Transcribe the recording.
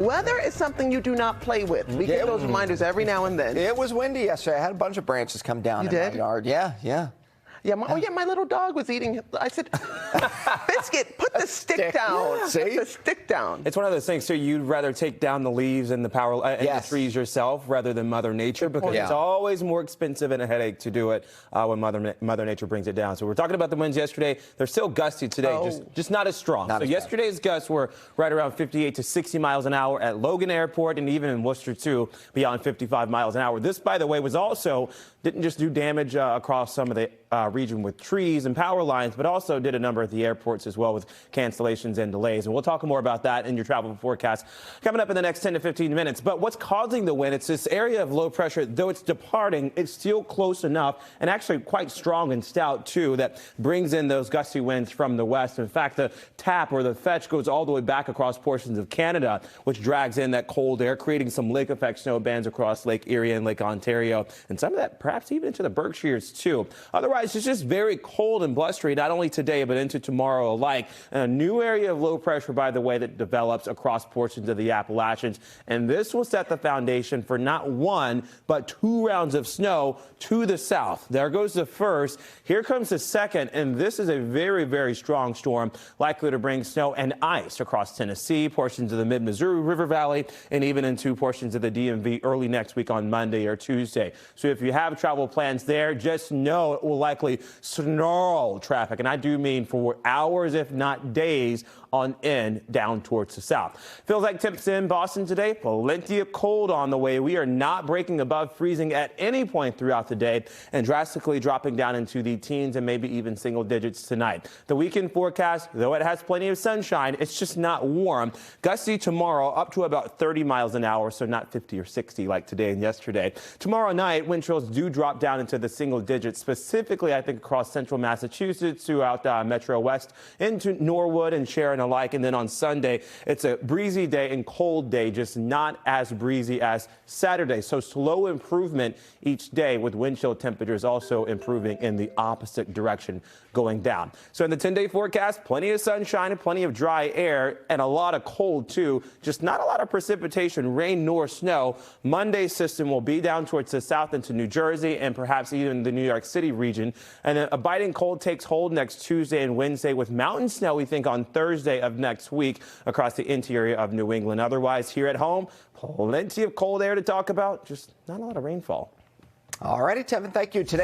Weather is something you do not play with. We get those reminders every now and then. It was windy yesterday. I had a bunch of branches come down in my yard. Yeah. Yeah, my little dog was eating. I said, Biscuit, put the stick down. See? Put the stick down. It's one of those things, so you'd rather take down the leaves and the the trees yourself rather than Mother Nature, because it's always more expensive and a headache to do it when Mother Nature brings it down. So we're talking about the winds yesterday. They're still gusty today, just not as strong. Yesterday's gusts were right around 58 to 60 miles an hour at Logan Airport, and even in Worcester, too, beyond 55 miles an hour. This, by the way, was also didn't just do damage across some of the region with trees and power lines, but also did a number at the airports as well with cancellations and delays. And we'll talk more about that in your travel forecast coming up in the next 10 to 15 minutes. But what's causing the wind? It's this area of low pressure. Though it's departing, it's still close enough and actually quite strong and stout, too, that brings in those gusty winds from the west. In fact, the tap or the fetch goes all the way back across portions of Canada, which drags in that cold air, creating some lake effect snow bands across Lake Erie and Lake Ontario, and some of that perhaps even into the Berkshires, too. Otherwise, it's just very cold and blustery, not only today, but into tomorrow alike. And a new area of low pressure, by the way, that develops across portions of the Appalachians. And this will set the foundation for not one, but 2 rounds of snow to the south. There goes the first. Here comes the second. And this is a very, very strong storm, likely to bring snow and ice across Tennessee, portions of the mid-Missouri River Valley, and even into portions of the DMV early next week on Monday or Tuesday. So if you have travel plans there, just know it will likely snarl traffic, and I do mean for hours, if not days, on end down towards the south. Feels like temps in Boston today. Plenty of cold on the way. We are not breaking above freezing at any point throughout the day, and drastically dropping down into the teens and maybe even single digits tonight. The weekend forecast, though it has plenty of sunshine, it's just not warm. Gusty tomorrow up to about 30 miles an hour, so not 50 or 60 like today and yesterday. Tomorrow night, wind chills do drop down into the single digits, specifically, I think, across central Massachusetts, throughout Metro West, into Norwood and Sharon alike. And then on Sunday, it's a breezy day and cold day, just not as breezy as Saturday. So slow improvement each day, with wind chill temperatures also improving in the opposite direction, going down. So in the 10-day forecast, plenty of sunshine and plenty of dry air, and a lot of cold too, just not a lot of precipitation, rain nor snow. Monday's system will be down towards the south into New Jersey and perhaps even the New York City region. And then a biting cold takes hold next Tuesday and Wednesday, with mountain snow, we think, on Thursday of next week across the interior of New England. Otherwise, here at home, plenty of cold air to talk about, just not a lot of rainfall. All righty, Tevin, thank you. Today